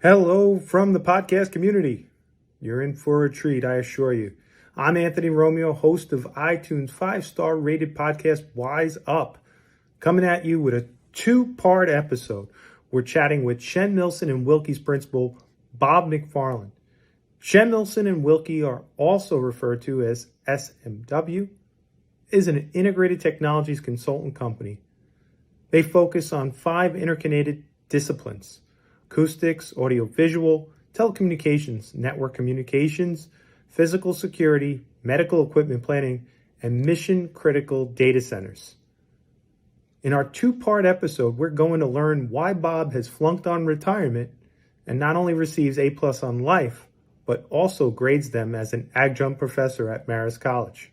Hello from the podcast community. You're in for a treat, I assure you. I'm Anthony Romeo, host of iTunes 5-star rated podcast Wise Up, coming at you with a two-part episode. We're chatting with Shen Milson and Wilkie's principal, Bob McFarlane. Shen Milson and Wilkie are also referred to as SMW, is an integrated technologies consultant company. They focus on 5 interconnected disciplines: acoustics, audiovisual, telecommunications, network communications, physical security, medical equipment planning, and mission-critical data centers. In our two-part episode, we're going to learn why Bob has flunked on retirement and not only receives A+ on life, but also grades them as an adjunct professor at Marist College.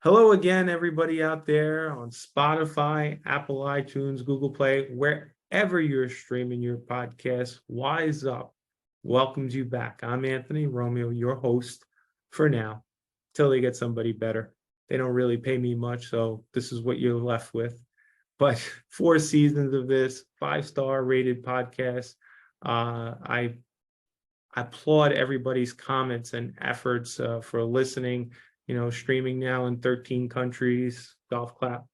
Hello again, everybody out there on Spotify, Apple iTunes, Google Play, wherever you're streaming your podcast. Wise Up welcomes you back. I'm Anthony Romeo, your host for now, till they get somebody better. They don't really pay me much, so this is what you're left with. But 4 seasons of this 5-star rated podcast. I applaud everybody's comments and efforts for listening. Streaming now in 13 countries, golf clap.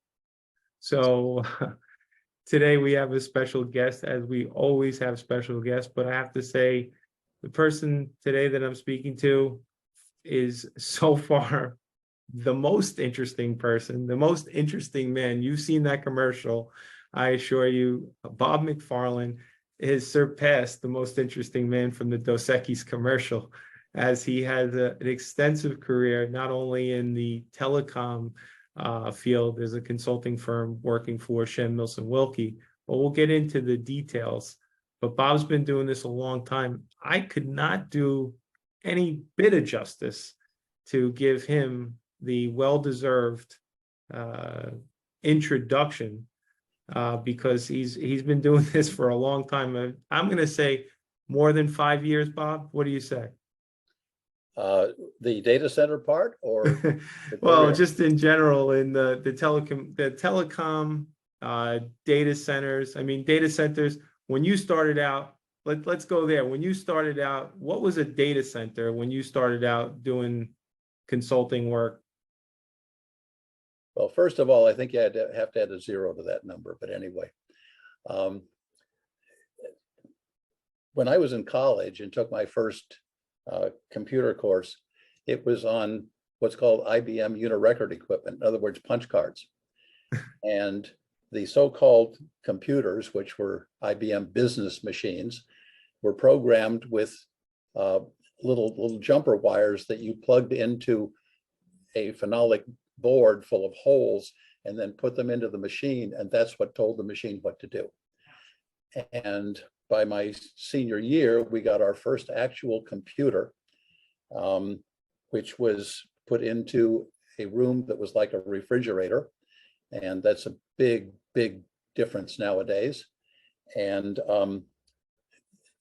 So today we have a special guest, as we always have special guests, but I have to say the person today that I'm speaking to is so far the most interesting person, the most interesting man. You've seen that commercial, I assure you. Bob McFarlane has surpassed the most interesting man from the Dos Equis commercial, as he has an extensive career, not only in the telecom field as a consulting firm working for Shen Milson Wilkie, but we'll get into the details. But Bob's been doing this a long time. I could not do any bit of justice to give him the well-deserved introduction because he's been doing this for a long time. I'm going to say more than 5 years, Bob. What do you say? The data center part, or well, just in general, in the telecom data centers. I mean, data centers. When you started out, let's go there. When you started out, what was a data center when you started out doing consulting work? Well, first of all, I think you have to add a 0 to that number. But anyway, when I was in college and took my first computer course, it was on what's called IBM Unirecord equipment, in other words, punch cards. And the so-called computers, which were IBM business machines, were programmed with little jumper wires that you plugged into a phenolic board full of holes and then put them into the machine, and that's what told the machine what to do. And by my senior year, we got our first actual computer, which was put into a room that was like a refrigerator. And that's a big difference nowadays. And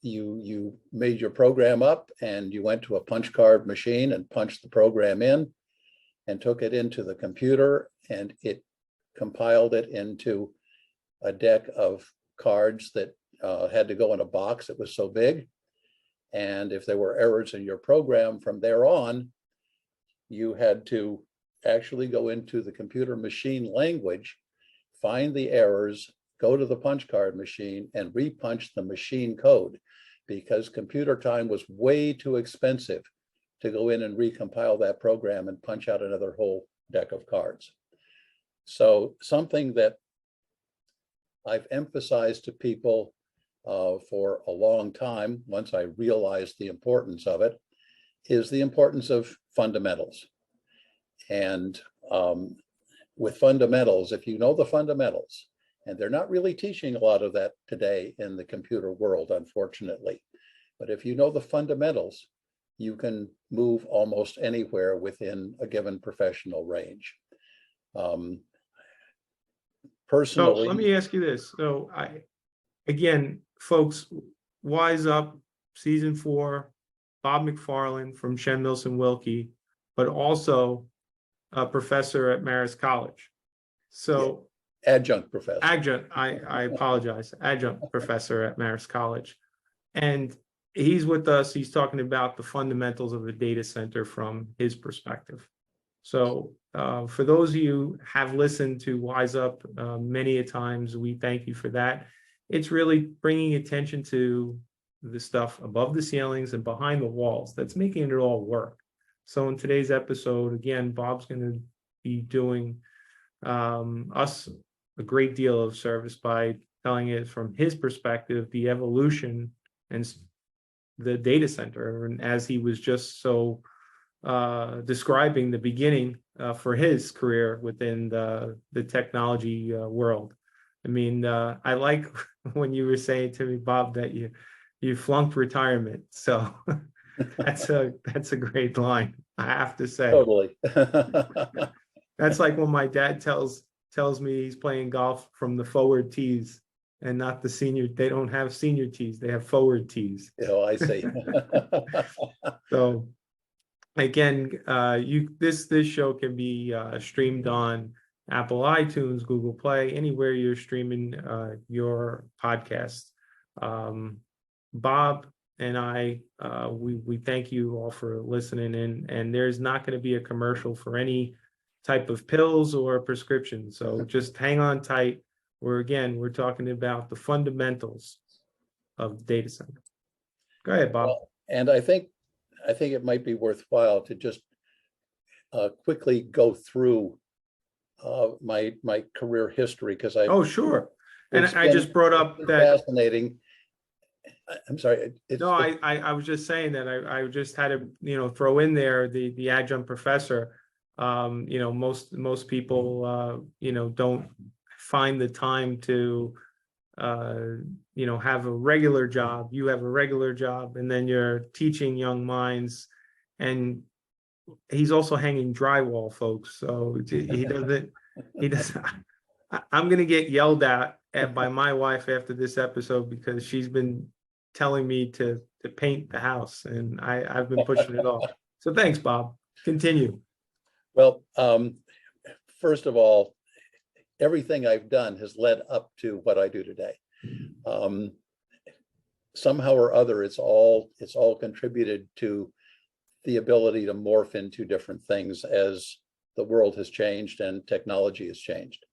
you made your program up and you went to a punch card machine and punched the program in and took it into the computer, and it compiled it into a deck of cards that had to go in a box. It was so big. And if there were errors in your program from there on, you had to actually go into the computer machine language, find the errors, go to the punch card machine and repunch the machine code, because computer time was way too expensive to go in and recompile that program and punch out another whole deck of cards. So something that I've emphasized to people for a long time, once I realized the importance of it, is the importance of fundamentals. And with fundamentals, if you know the fundamentals, and they're not really teaching a lot of that today in the computer world, unfortunately, but if you know the fundamentals, you can move almost anywhere within a given professional range. Personally, so let me ask you this. So again, folks, Wise Up, season 4, Bob McFarlane from Shen Milson Wilkie, but also a professor at Marist College. So adjunct professor. Adjunct, I apologize, adjunct professor at Marist College. And he's with us. He's talking about the fundamentals of a data center from his perspective. So for those of you who have listened to WISEUP many a times, we thank you for that. It's really bringing attention to the stuff above the ceilings and behind the walls that's making it all work. So in today's episode, again, Bob's going to be doing us a great deal of service by telling it from his perspective, the evolution and the data center. And as he was just so describing the beginning for his career within the technology world. I mean, I like when you were saying to me, Bob, that you flunked retirement. So that's a great line, I have to say. Totally. That's like when my dad tells me he's playing golf from the forward tees and not the senior. They don't have senior tees; they have forward tees. Oh, I see. So again, this show can be streamed on Apple iTunes, Google Play, anywhere you're streaming your podcast. Bob and I, we thank you all for listening in, and there's not going to be a commercial for any type of pills or prescription. So just hang on tight. We're talking about the fundamentals of data center. Go ahead, Bob. Well, and I think it might be worthwhile to just quickly go through my career history, because sure. And I just brought up that fascinating. I'm sorry. I was just saying that I just had to throw in there the adjunct professor. Most people don't find the time to have a regular job. You have a regular job, and then you're teaching young minds, and he's also hanging drywall, folks. So he doesn't. I'm gonna get yelled at by my wife after this episode because she's been telling me to paint the house, and I've been pushing it off. So thanks, Bob. Continue. Well, first of all, everything I've done has led up to what I do today. Somehow or other, it's all contributed to the ability to morph into different things as the world has changed and technology has changed.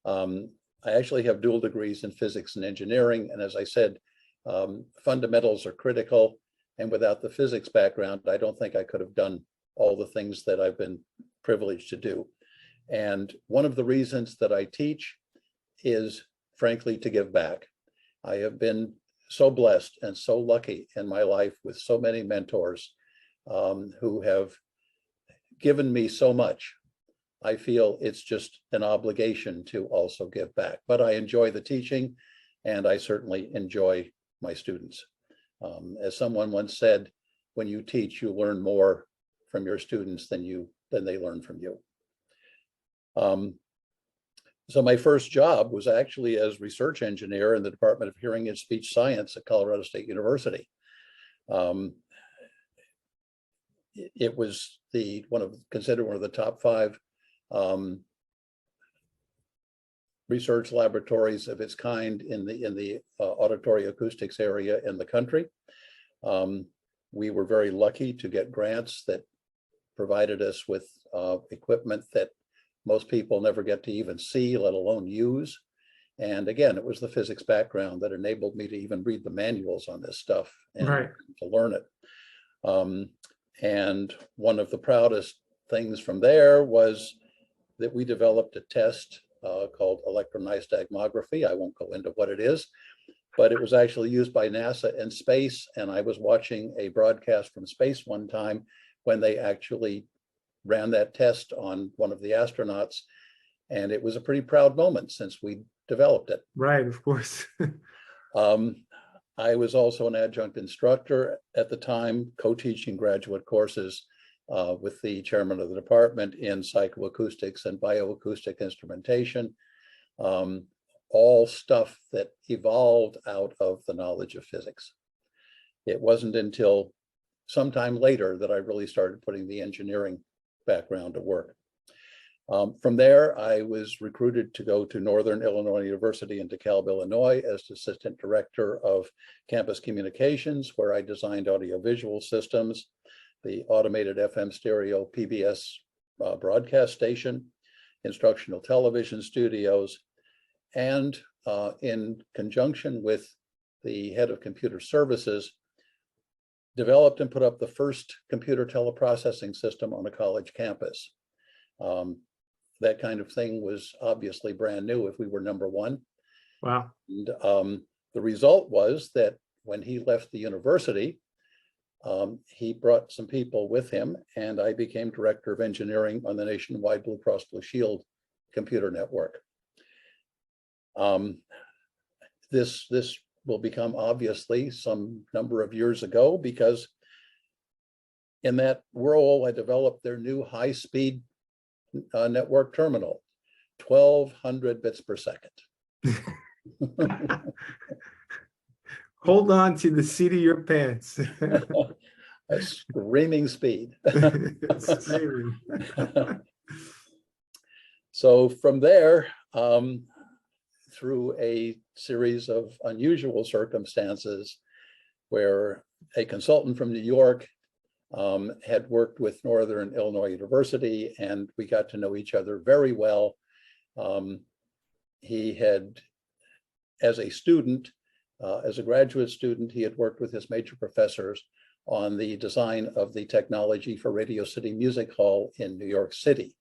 I actually have dual degrees in physics and engineering, and as I said, fundamentals are critical. And without the physics background, I don't think I could have done all the things that I've been privileged to do. And one of the reasons that I teach is, frankly, to give back. I have been so blessed and so lucky in my life with so many mentors who have given me so much. I feel it's just an obligation to also give back. But I enjoy the teaching, and I certainly enjoy my students. As someone once said, when you teach, you learn more from your students than they learn from you. So my first job was actually as research engineer in the Department of Hearing and Speech Science at Colorado State University. It was considered one of the top 5 research laboratories of its kind in the auditory acoustics area in the country. We were very lucky to get grants that provided us with equipment that most people never get to even see, let alone use. And again, it was the physics background that enabled me to even read the manuals on this stuff and to learn it. And one of the proudest things from there was that we developed a test called electronystagmography. I won't go into what it is, but it was actually used by NASA in space. And I was watching a broadcast from space one time when they actually ran that test on one of the astronauts. And it was a pretty proud moment since we developed it. Right, of course. I was also an adjunct instructor at the time, co-teaching graduate courses with the chairman of the department in psychoacoustics and bioacoustic instrumentation, all stuff that evolved out of the knowledge of physics. It wasn't until sometime later that I really started putting the engineering background to work. From there, I was recruited to go to Northern Illinois University in DeKalb, Illinois, as Assistant Director of Campus Communications, where I designed audiovisual systems, the automated FM stereo PBS broadcast station, instructional television studios, and in conjunction with the head of computer services, developed and put up the first computer teleprocessing system on a college campus. That kind of thing was obviously brand new if we were number one. Wow. And the result was that when he left the university, he brought some people with him, and I became Director of Engineering on the nationwide Blue Cross Blue Shield computer network. This will become obviously some number of years ago, because in that role, I developed their new high-speed network terminal, 1,200 bits per second. Hold on to the seat of your pants. A screaming speed. Screaming. So from there, through a series of unusual circumstances where a consultant from New York had worked with Northern Illinois University, and we got to know each other very well. He had, as a student, as a graduate student, he had worked with his major professors on the design of the technology for Radio City Music Hall in New York City,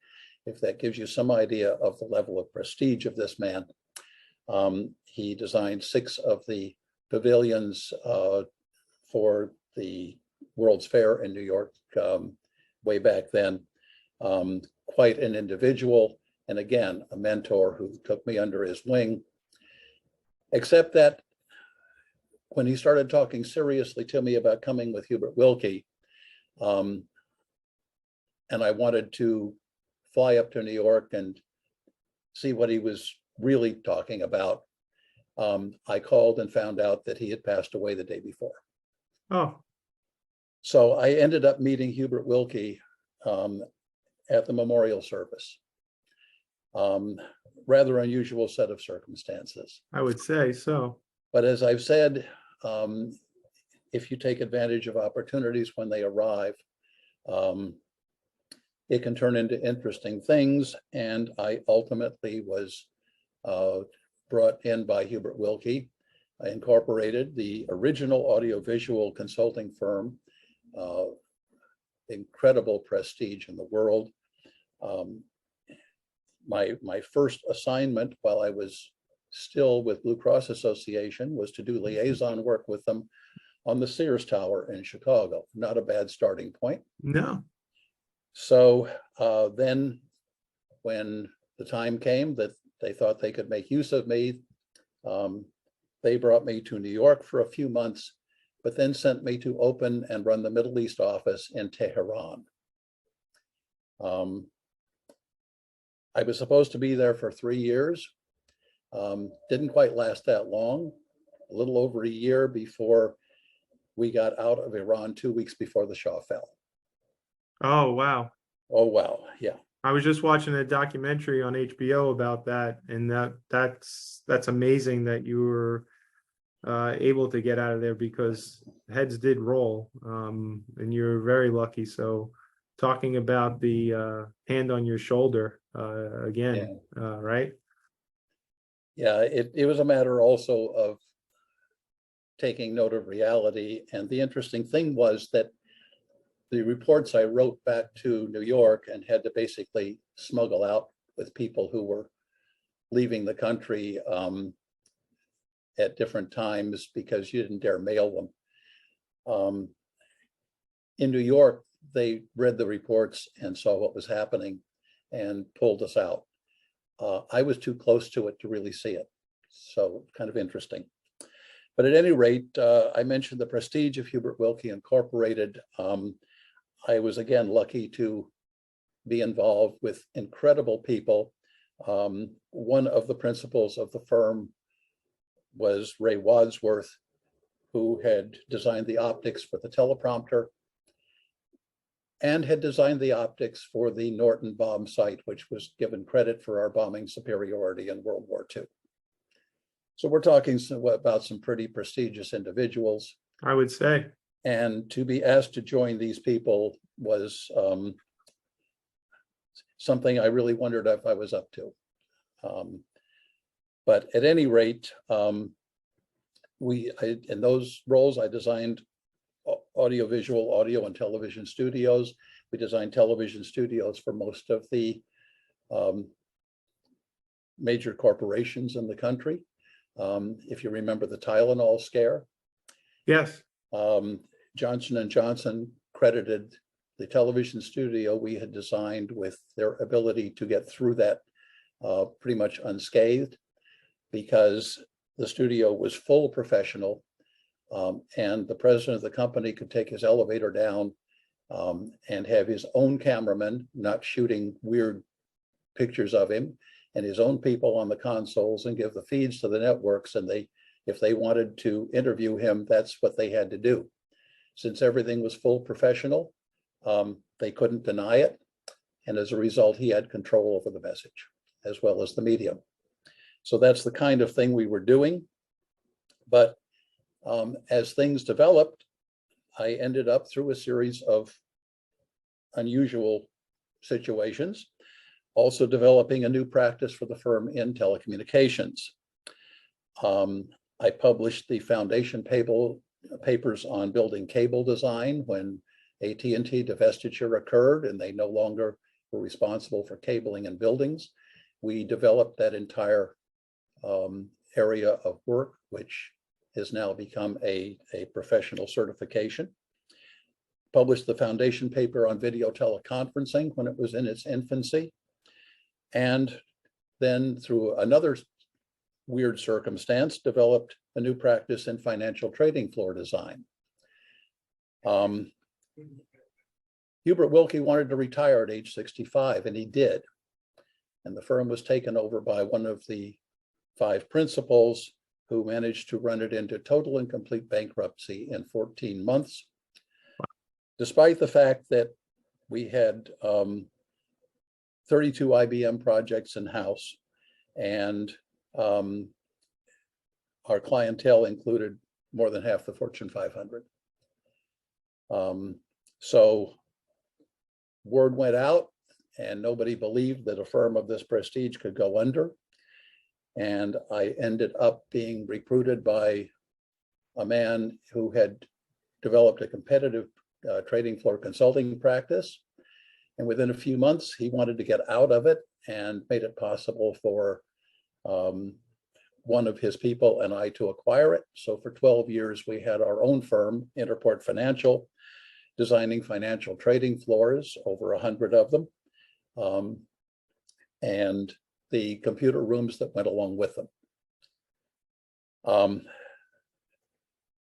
if that gives you some idea of the level of prestige of this man. He designed 6 of the pavilions for the World's Fair in New York way back then. Quite an individual, and again, a mentor who took me under his wing, except that when he started talking seriously to me about coming with Hubert Wilkie, and I wanted to fly up to New York and see what he was really talking about, I called and found out that he had passed away the day before. Oh. So I ended up meeting Hubert Wilkie at the memorial service. Rather unusual set of circumstances. I would say so. But as I've said, if you take advantage of opportunities when they arrive, it can turn into interesting things. And I ultimately was brought in by Hubert Wilkie. I incorporated the original audiovisual consulting firm, incredible prestige in the world. My first assignment while I was still with Blue Cross Association was to do liaison work with them on the Sears Tower in Chicago. Not a bad starting point. No. So then when the time came that they thought they could make use of me, they brought me to New York for a few months, but then sent me to open and run the Middle East office in Tehran. I was supposed to be there for 3 years. Didn't quite last that long, a little over a year before we got out of Iran 2 weeks before the Shah fell. Oh, wow. Oh, wow. Yeah. I was just watching a documentary on HBO about that, and that's amazing that you were able to get out of there, because heads did roll, and you're very lucky. So talking about the hand on your shoulder again, Yeah. right? Yeah, it was a matter also of taking note of reality. And the interesting thing was that the reports I wrote back to New York and had to basically smuggle out with people who were leaving the country at different times because you didn't dare mail them. In New York, they read the reports and saw what was happening and pulled us out. I was too close to it to really see it. So kind of interesting. But at any rate, I mentioned the prestige of Hubert Wilkie Incorporated. I was again lucky to be involved with incredible people. One of the principals of the firm was Ray Wadsworth, who had designed the optics for the teleprompter. and had designed the optics for the Norton bomb sight, which was given credit for our bombing superiority in World War II. So we're talking about some pretty prestigious individuals. I would say. And to be asked to join these people was something I really wondered if I was up to. But at any rate, in those roles, I designed audio and television studios. We designed television studios for most of the major corporations in the country. If you remember the Tylenol scare. Yes. Johnson & Johnson credited the television studio we had designed with their ability to get through that pretty much unscathed, because the studio was full professional, and the president of the company could take his elevator down and have his own cameraman not shooting weird pictures of him, and his own people on the consoles, and give the feeds to the networks. And if they wanted to interview him, that's what they had to do. Since everything was full professional, they couldn't deny it. And as a result, he had control over the message as well as the medium. So that's the kind of thing we were doing. But as things developed, I ended up through a series of unusual situations, also developing a new practice for the firm in telecommunications. I published the foundation papers on building cable design when AT&T divestiture occurred and they no longer were responsible for cabling and buildings. We developed that entire area of work, which has now become a professional certification. Published the foundation paper on video teleconferencing when it was in its infancy. And then through another weird circumstance, developed a new practice in financial trading floor design. Hubert Wilkie wanted to retire at age 65, and he did. And the firm was taken over by one of the 5 principals, who managed to run it into total and complete bankruptcy in 14 months. Despite the fact that we had 32 IBM projects in-house, and our clientele included more than half the Fortune 500. So word went out, and nobody believed that a firm of this prestige could go under. And I ended up being recruited by a man who had developed a competitive trading floor consulting practice. And within a few months, he wanted to get out of it, and made it possible for one of his people and I to acquire it. So for 12 years, we had our own firm, Interport Financial, designing financial trading floors, over 100 of them, and the computer rooms that went along with them.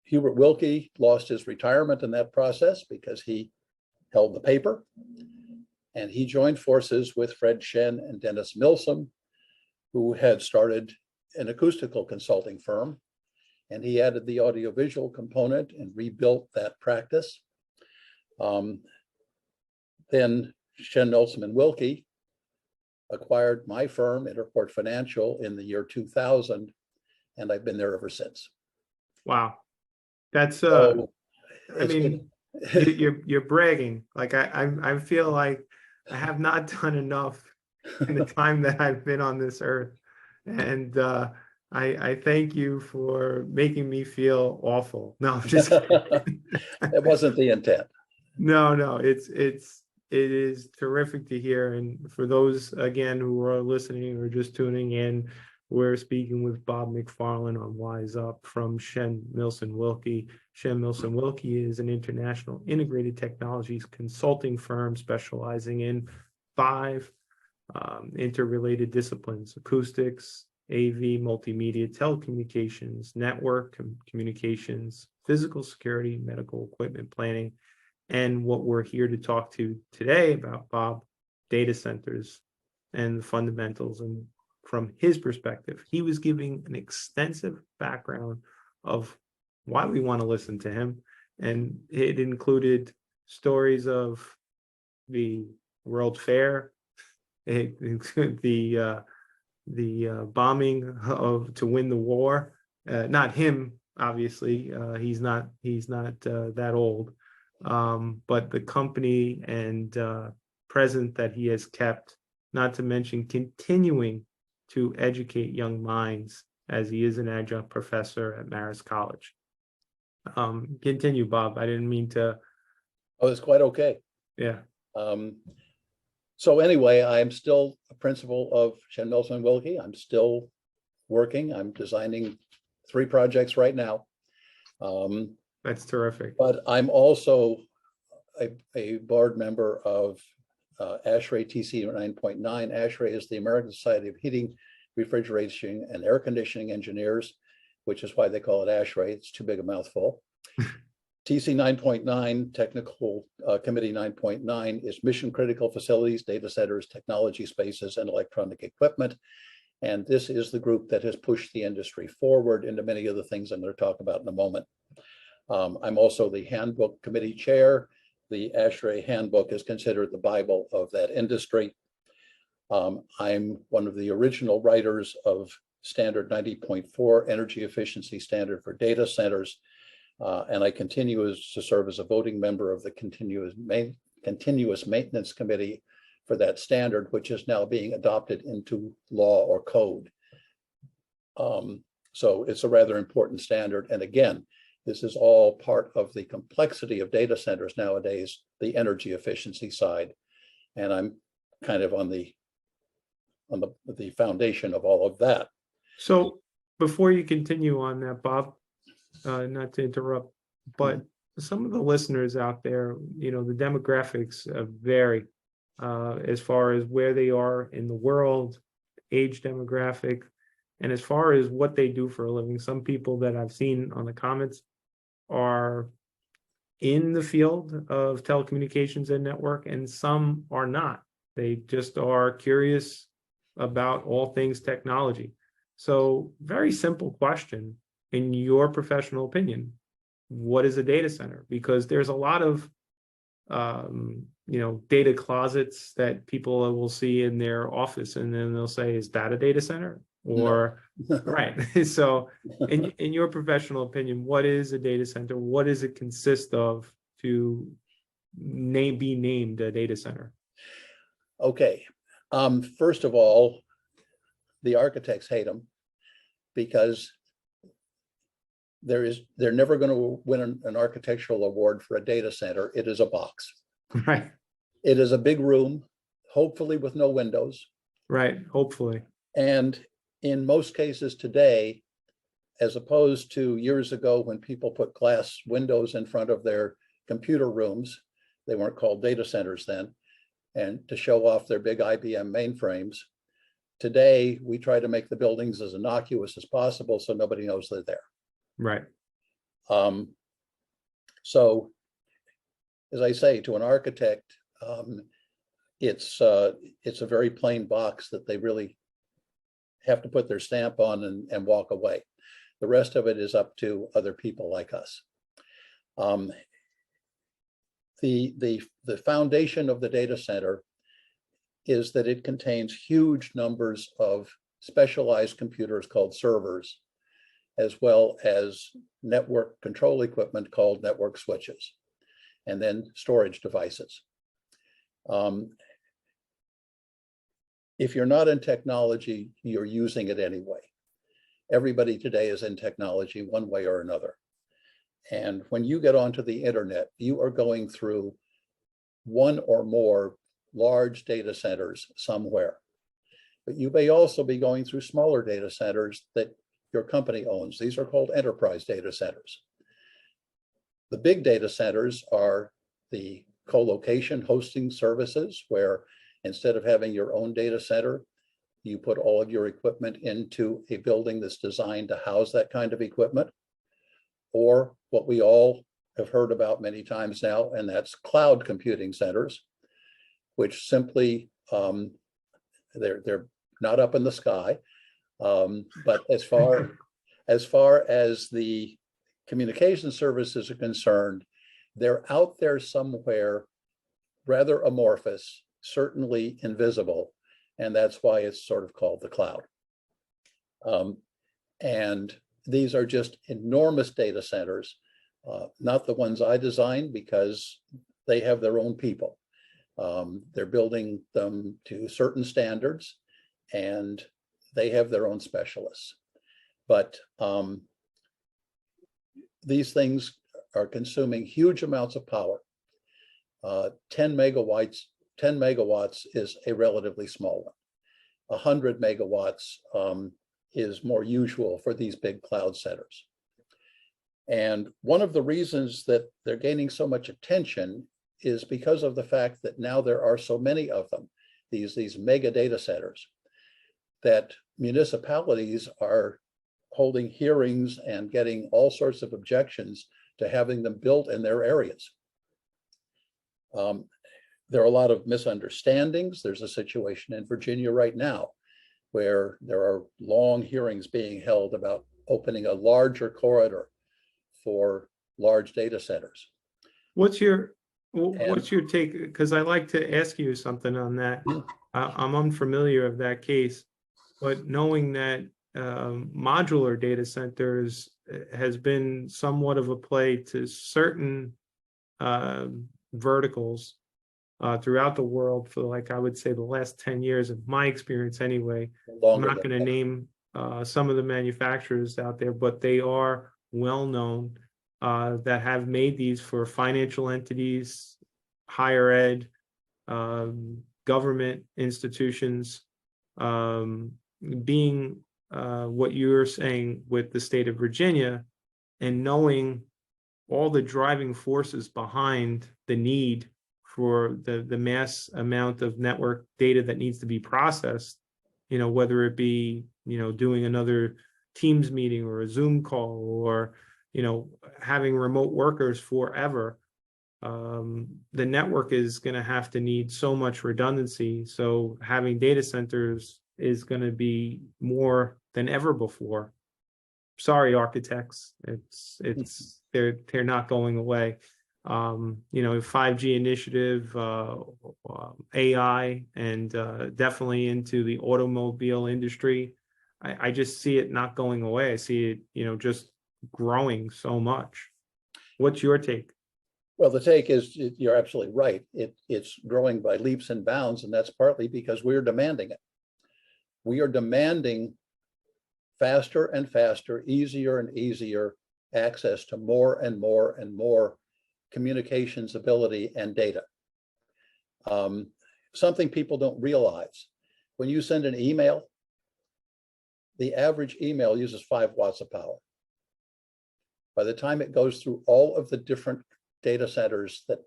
Hubert Wilkie lost his retirement in that process because he held the paper, and he joined forces with Fred Shen and Dennis Milsom, who had started an acoustical consulting firm, and he added the audiovisual component and rebuilt that practice. Then Shen, Milsom, and Wilkie acquired my firm, Interport Financial, in the year 2000, and I've been there ever since. Wow. That's So I mean, you're bragging. Like I feel like I have not done enough in the time that I've been on this earth. And I thank you for making me feel awful. No, I'm just kidding. It wasn't the intent. No, it is terrific to hear. And for those, again, who are listening or just tuning in, we're speaking with Bob McFarlane on WISEUP from Shen, Milsom, Wilkie. Shen, Milsom, Wilkie is an international integrated technologies consulting firm specializing in 5 interrelated disciplines: acoustics, AV, multimedia, telecommunications, network communications, physical security, medical equipment planning, and what we're here to talk to today about, Bob, data centers and the fundamentals. And from his perspective, he was giving an extensive background of why we want to listen to him. And it included stories of the World Fair, the bombing to win the war. Not him, obviously. He's not that old, but the company and present that he has kept. Not to mention continuing to educate young minds, as he is an adjunct professor at Marist College. Continue, Bob. I didn't mean to. Oh, it's quite okay. Yeah. So anyway, I'm still a principal of Shen Nelson Wilkie. I'm still working. I'm designing 3 projects right now. That's terrific. But I'm also a board member of ASHRAE TC 9.9. ASHRAE is the American Society of Heating, Refrigeration, and Air Conditioning Engineers, which is why they call it ASHRAE. It's too big a mouthful. TC 9.9, Technical Committee 9.9, is mission critical facilities, data centers, technology spaces, and electronic equipment. And this is the group that has pushed the industry forward into many of the things I'm going to talk about in a moment. I'm also the Handbook Committee Chair. The ASHRAE Handbook is considered the Bible of that industry. I'm one of the original writers of Standard 90.4, Energy Efficiency Standard for Data Centers. And I continue to serve as a voting member of the Continuous Maintenance Committee for that standard, which is now being adopted into law or code. So it's a rather important standard. And again, this is all part of the complexity of data centers nowadays, the energy efficiency side. And I'm kind of on the foundation of all of that. So before you continue on that, Bob, not to interrupt, but some of the listeners out there, the demographics vary as far as where they are in the world, age demographic, and as far as what they do for a living. Some people that I've seen on the comments are in the field of telecommunications and network, and some are not. They just are curious about all things technology. So, very simple question. In your professional opinion, what is a data center? Because there's a lot of, data closets that people will see in their office, and then they'll say, "Is that a data center?" Or, no. Right. So, in your professional opinion, what is a data center? What does it consist of to be named a data center? Okay. First of all, the architects hate them because they're never going to win an architectural award for a data center. It is a box. Right. It is a big room, hopefully with no windows. Right. Hopefully. And in most cases today, as opposed to years ago when people put glass windows in front of their computer rooms, they weren't called data centers then, and to show off their big IBM mainframes. Today, we try to make the buildings as innocuous as possible so nobody knows they're there. Right. So, as I say, to an architect, it's a very plain box that they really have to put their stamp on and walk away. The rest of it is up to other people like us. The foundation of the data center is that it contains huge numbers of specialized computers called servers, as well as network control equipment called network switches, and then storage devices. If you're not in technology, you're using it anyway. Everybody today is in technology one way or another. And when you get onto the internet, you are going through one or more large data centers somewhere. But you may also be going through smaller data centers that your company owns. These are called enterprise data centers. The big data centers are the co-location hosting services, where instead of having your own data center, you put all of your equipment into a building that's designed to house that kind of equipment. Or what we all have heard about many times now, and that's cloud computing centers, which simply, they're not up in the sky. But as far as the communication services are concerned, they're out there somewhere rather amorphous, certainly invisible, and that's why it's sort of called the cloud. And these are just enormous data centers, not the ones I designed because they have their own people. They're building them to certain standards and they have their own specialists. But these things are consuming huge amounts of power. 10 megawatts is a relatively small one. 100 megawatts is more usual for these big cloud centers. And one of the reasons that they're gaining so much attention is because of the fact that now there are so many of them, these mega data centers, that municipalities are holding hearings and getting all sorts of objections to having them built in their areas. There are a lot of misunderstandings. There's a situation in Virginia right now where there are long hearings being held about opening a larger corridor for large data centers. What's your take? Because I like to ask you something on that. I'm unfamiliar of that case, but knowing that modular data centers has been somewhat of a play to certain verticals throughout the world for, like, I would say the last 10 years of my experience anyway. I'm not going to name some of the manufacturers out there, but they are well known that have made these for financial entities, higher ed, government institutions, being what you're saying with the state of Virginia, and knowing all the driving forces behind the need for the mass amount of network data that needs to be processed, whether it be, doing another Teams meeting or a Zoom call, or, having remote workers forever. The network is going to have to need so much redundancy. So having data centers is going to be more than ever before. Sorry, architects, they're not going away. 5G initiative, AI, and definitely into the automobile industry. I just see it not going away. I see it, just growing so much. What's your take? Well, the take is you're absolutely right. It's growing by leaps and bounds, and that's partly because we're demanding it. We are demanding faster and faster, easier and easier access to more and more and more communications ability and data. Something people don't realize: when you send an email, the average email uses 5 watts of power. By the time it goes through all of the different data centers that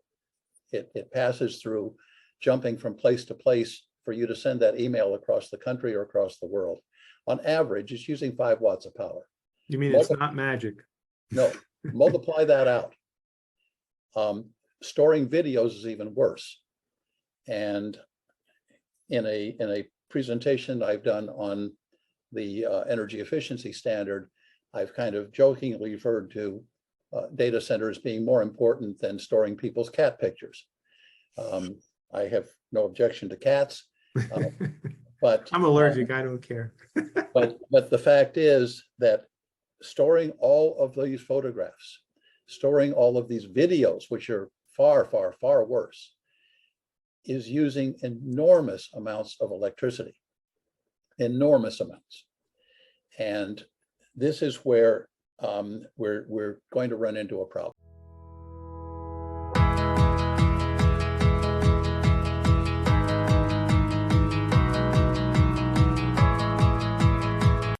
it passes through, jumping from place to place for you to send that email across the country or across the world, on average, it's using 5 watts of power. You mean it's not magic? No, multiply that out. Storing videos is even worse. And in a presentation I've done on the energy efficiency standard, I've kind of jokingly referred to data centers being more important than storing people's cat pictures. I have no objection to cats, but I'm allergic. I don't care. but the fact is that storing all of these photographs, storing all of these videos, which are far, far, far worse, is using enormous amounts of electricity, enormous amounts. And this is where we're going to run into a problem.